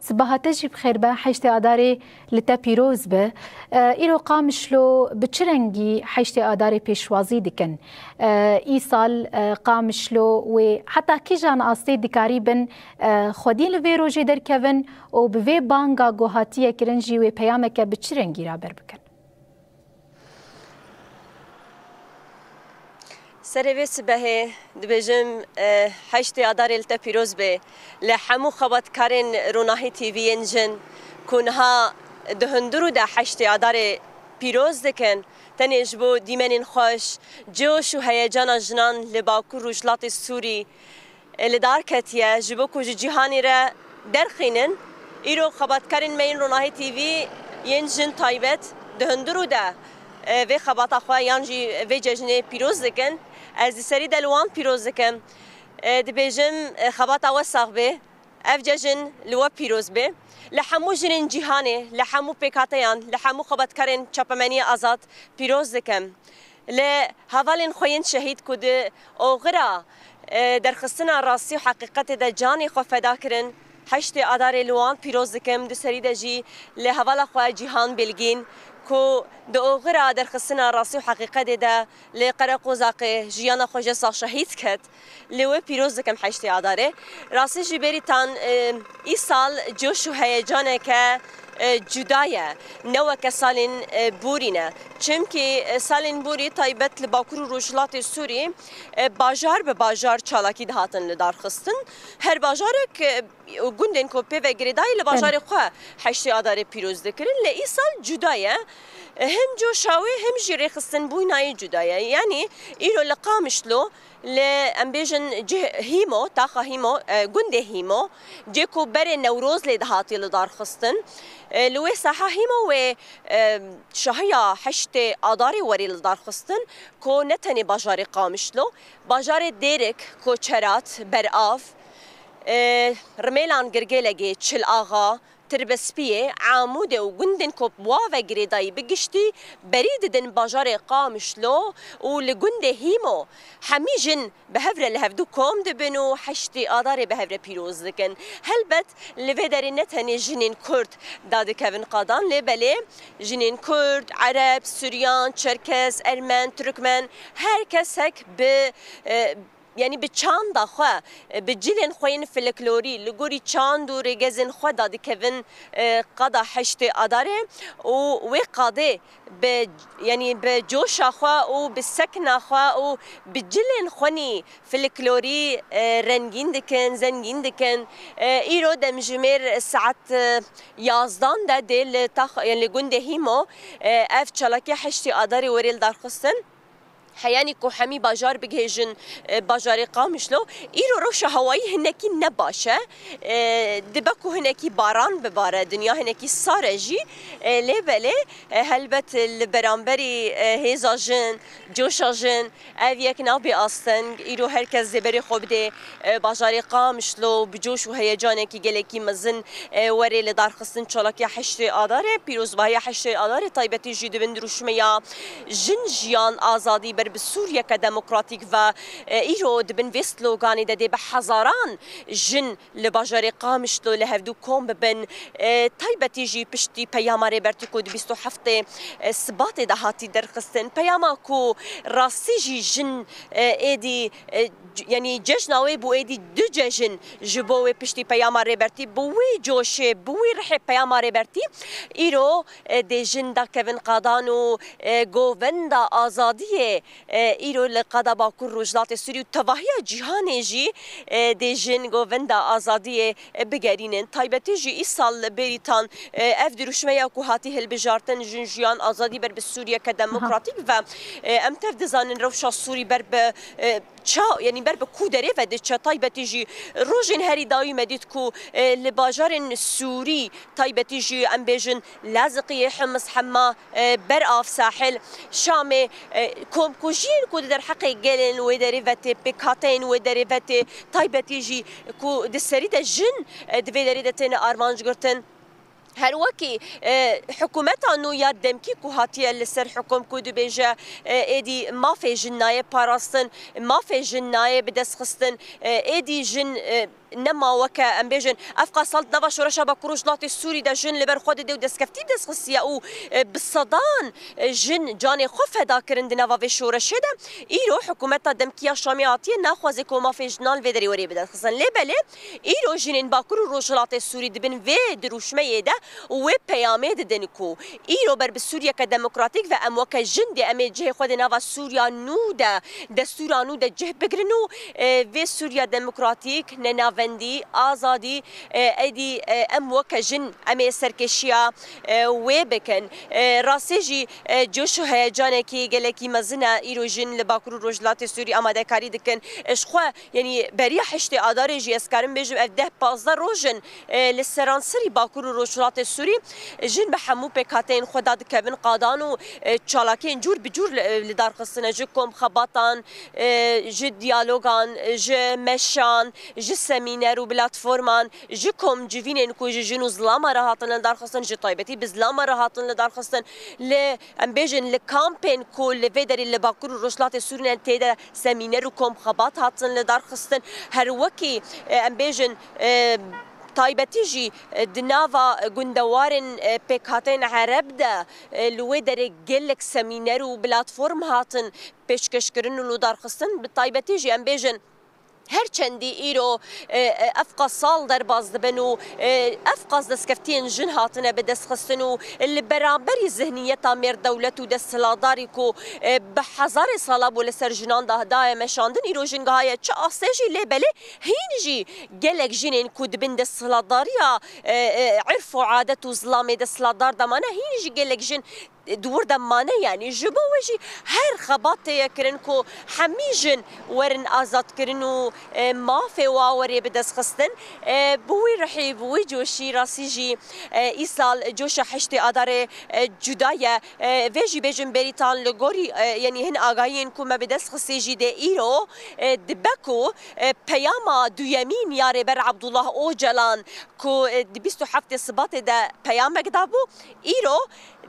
صباها تجي بخير با حيشتي آداري لتا بيروز به إيرو قامشلو بتشرنجي حيشتي آداري بيشوازي دكن إيصال قامشلو وحتى كيجان آستي دكاريبن خودين لفيرو جدر كفن وبفي بانغا جوهاتية كرنجي وبيامك بتشرنجي رابر بكن سري سبه دبجم حشتي آداري لتا بيروز به لحمو خبط كارين روناهي تي في انجن كونها دهندرو دا حشتي آداري بيروز دكن تنجبو ديمنين خوش جوش و هيجانا جنان لباكو روجلات السوري لدار كتيا جبوكو جيهاني را درخينن إيرو خبط كارين مين روناهي تي في ينجن طيبت دهندرو دا في خبط أخوة يانجي في ججنة بيروز دكن از سری دلوان پیروز کم دبیجم خبات وساق به افججن لوا پیروز به لحمو جنین جهانه لحمو پیکاتیان لحمو خبات کرن چپمنی آزاد پیروز کم لحوالن خوین شهید کد اوغرا در خستنا راسی و حقیقت دا جانی خو فدا کرن حشت آدار لوان پیروز کم د سری دجی لحوال خو جهان بلگین کو د اوغرا در خصنا راسي وحقيقه ده لقرقو زاقي جيانا خوجه صار شهيد كت لو بيروز كم حشتي عداره راسي جبري تان ايصال جوش وهيجانه ك جدايه نو كسالين بورينا چمكي سالين بوري طيبت لباكور روجلات السوري باجار به باجار چالاكي دهاتن لدار خستن هر باجارك گوندن کو پی و گریدای لباجار خو حشتي عداره بيروز دكرن لايصال جدايه هم جوشاوي هم جيري خصن بويناي جدايا يعني إيرو لقامشلو لأمبيجن هيمو تاخا هيمو جندي هيمو جيكو بري نوروز لدهاتي لدار خصن لوي ساحة هيمو و شهيا حشتي آداري وري لدار خصن كو نتني باجاري قامشلو باجاري ديرك كو چرات براف رميلان گرگلگي چل آغا تربسبيه عاموده وجندن كوب واوا جريداي بقشتي بريد دن باجار قامشلو ولجنده هيمو حميجن بهفر اللي هفدو كوم دبنو حشتي آدار بهفر بيروز لكن هلبت لفدر نتهني جنين كرد داد كevin قادان لبلي جنين كرد عرب سوريان تشركس ارمن تركمن هركس هك ب يعني بچاند خو بجلن خوين فلكلوري لغوري چاند و رگزن خو داد كevin قدا حشت اداره و قاده ب يعني بجوش خو و بالسكن خو و بجلن خوني فلكلوري رنگين دكن زنگين دكن ايرو دمجمر ساعت 11 ده دل تخ يعني گنده هيمو اف چلاكي حشت اداره وريل دارخصن حياني كو حمي باجار بجهجن باجاري قامشلو إيرو روشا هواي هناكي نباشة دبكو هناكي باران ببارة دنيا هناكي صارجي لبلي هلبت البرامبري هيزا جن جوشا جن أفيك نابي أصلا إيرو هركز زبري خوبده باجاري قامشلو بجوش وهيجانكي جلكي مزن وري لدار خصن شالاكي حشري آداره بيروز باهي حشري آداره طيبتي جيدو بندروشميا جن جيان آزادي بسوريا كديمقراطيك و إيرو دبن في سلوغاني دي بحزاران جن لباجاري قامشلو لهفدو كوم ببن طيبة تيجي بشتي بياما ريبرتيكو دي بيستو حفتي سباتي دهاتي درخستن بياما كو راسيجي جن ايدي يعني جشناوي بو ايدي دو جن جبوي بشتي بياما ريبرتي بوي جوشي بوي رحي بياما ريبرتي إيرو دي جن دا كevin قادانو غوفندا آزادية إيرو لقدا باكور روجلات السوري تواهيا جيهاني جي دي جن غوفندا آزادية بگرينن طيبتي جي إيصال بريتان اف دروشميا كو هاتي هلبجارتن جن جيان آزادي بر بسوريا كديمقراطيك و امتر دزانن روشا السوري بر چا يعني بر بكودري ود چا طيبتي جي روجن هري داوي مديت كو لباجار سوري طيبتي جي ام بيجن لازقي حمص حما براف ساحل شامي كوم كوجين كو در حقي جلن ودريفاتي بكاتين ودريفاتي طيبتي جي كو دسريده جن دفيدريدتين ارمانج قرتن هر وکی حکومت آنو یاد دمکی که هاتیه لسر حکم کدو بیجه ایدی ما فی جنای پاراستن ما فی جنای بدست خستن ایدی جن نما وك ام بيجن افقا صلت نوا شورشا باكروج لاطي السوري دا جن لبر خود دو دسكفتي دس خصيا او بالصدان جن جاني خوف هدا كرند نوا في شورشا دا ايرو حكومه دمكيا شامياتي ناخذ كوما في جنال فيدري وري بدا خصن لبله ايرو جنين باكرو روج لاطي السوري دبن في دروشمي دا و بيامي دنكو ايرو بر بالسوريا كديمقراطيك فام وك جن دي ام جي خود نوا سوريا نودا دستور نودا جه بگرنو في سوريا ديمقراطيك ننا بندی آزادی ایدی ام وک جن ام سرکشیا و بکن راسیجی جوش هیجان کی گله کی مزنه ایرو جن لباکرو رجلات سوری آماده کاری دکن اشخوا یعنی بری حشت آدار جی اسکارم بجم ده 15 روزن لسرانسری باکرو رجلات سوری جن به همو پکاتین خدا دکبن قادانو چالاکین جور بجور لدار خصنا جکم خباتان ج دیالوگان ج مشان ج سمینر و پلتفرمان ج کم جوینن کو ج جنو زلام راحتن لدار خصن ج طایبتی بزلام راحتن لدار خصن ل ام بيجن لكامبين كو لفيدر اللي باكرو رشلات سوريا تيدا سمينر وكم خبات هاتن لدار خصن هر وكي ام بيجن طایبتیجی دناوا گندوارن پکاتن عرب دا لودر گلک سمینر و پلتفرم هاتن پیشکش کردن و لودار خستن بطایبتیجی ام بیجن هر چندی ایرو افقا سال در باز دبنو افقا دسکفتین جن هاتنه به دست خستنو اللي برابری ذهنیت امیر دولت و دست سلاداری کو به هزار سالا بول سر جنان ده هدای مشاندن ایرو جنگای چه آسیجی لبله هینجی گلک جنین کو دبن دست سلاداریا عرف و عادت و ظلام دست سلادار دمانه هینجی گلک جن دور دمانه يعني جبو وجي هر خبات يكرن كو حميجن ورن آزاد كرنو ما في واوري بدس خستن بوي رحي بوي جوشي راسيجي إيصال جوشا حشتي آدار جدايا فيجي بيجن بريتان لغوري يعني هن آغاين كو ما بدس خسيجي دي إيرو دبكو بياما دو يمين ياري بر عبد الله أوجلان كو دبستو حفتي صباتي دا بياما قدابو إيرو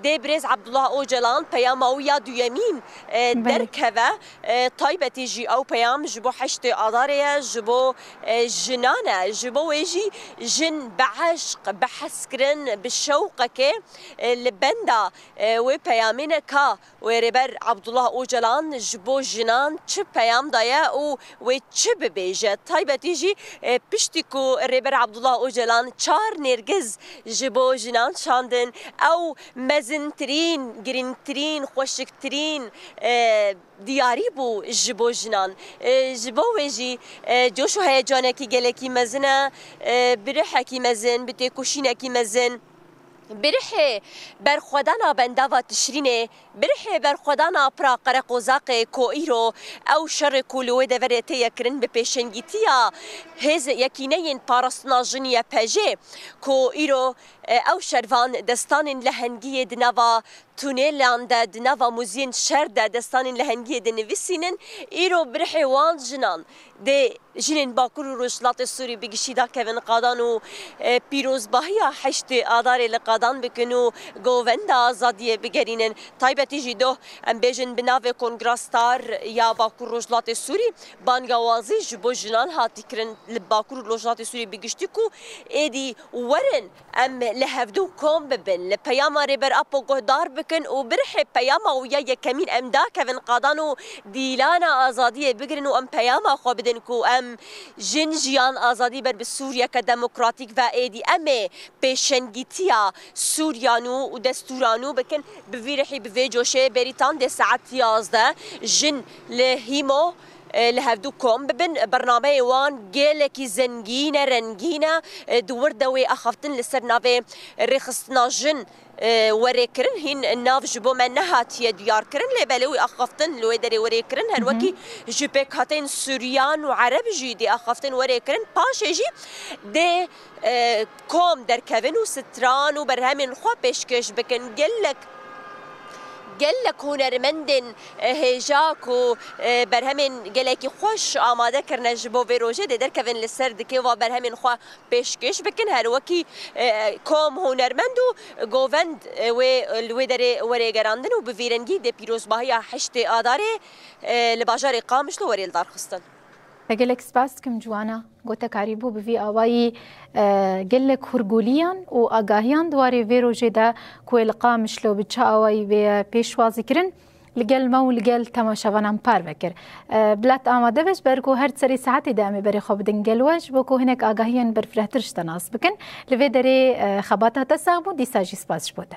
دي بريز عبد الله اوجلان پیام او یا دو یمین درکوه طایبتی جی او پیام جبو حشت آداره جبو جنانه جبو ویجی جن بعشق بحسكرن بالشوق که لبندا و پیامین کا و ربر عبد الله اوجلان جبو جنان چه پیام دایا و چه ببیجه طایبتی جی پشتیکو ربر عبد الله اوجلان چار نرگز جبو جنان شاندن او مزنترین گرینترین خوشکترین دیاری بو جبو جنان جبو ویجی جوشو هیجانه کی گله کی مزنه برحه کی مزن بتکوشینه کی مزن برحه بر خدانا بنداوا تشرینه برحه بر خدانا پرا قرقوزاق کو ایرو او شر کولو دورته یکرن به پیشنگیتیا هز یکینین پاراستنا جنیا پجه کو ایرو او شروان دستان لهنگی دنوا تونيلان دا دنوا موزين شر دا دستان لهنگی دنویسینن ایرو برحه وان جنان ده جنين باكرو رشلات السوري بگشیدا كevin قادان و پیروز باهیا حشت آدار لقادان بکنو گووندا آزادیه بگرینن طایبتی جدو ام بیجن بناو کنگراستار یا باكرو رشلات السوري بانگوازی جبو جنان هاتی کرن لباكرو رشلات السوري بگشتی کو ایدی ورن ام لهفدو كوم ببن لپیاما ریبر اپو گهدار بکن و برحه پیاما ویا یکمین ام دا كevin قادان و دیلانا آزادیه بگرن و ام پیاما خو بدن کو ام جنجیان آزادی بر به سوریا که دموکراتیک و ایدی امه پیشنگیتیا سوریانو و دستورانو بکن بویرحی بوی جوشه بریتان ده ساعت 11 جن لهیمو لهفدو كوم ببن برنامج وان جيلكي زنجينة رنجينة دور دوي أخفتن لسرنافي رخصنا جن وريكرن هين الناف جبو من نهاتي ديار كرن لبلوي أخفتن لو يدري وريكرن هالوكي جبك هاتين سوريان وعرب جي أخفتن وريكرن باش يجي دي كوم در كفن وستران وبرهمن خو بيشكش بكن گلک هنرمندن هجاک و برهمن گلکی خوش آماده کرده جبو ویروژه در کفن لسر دکی و برهمن خوا پیشکش بکن هر وکی کام هنرمند و گووند و لوی داره وری گراندن و بویرنگی ده پیروز باهی حشت آداره لباجار قامش لو وری الدار خستن تقلك سباس كم جوانا قوتك عريبو بفي أواي قلك هرقوليان وأقاهيان دواري فيرو جدا كوي لقا مشلو بتشا أواي بيشوازي كرن لقل مو لقل تماشاوانم بار بكر بلات آماده بش برگو هر سری ساعتی دائمی بری خوب دنگلوش بکو هنک آگاهیان برفرهترش تناس بکن لوی دری خباتها تسامو دیساجی سپاسش بوده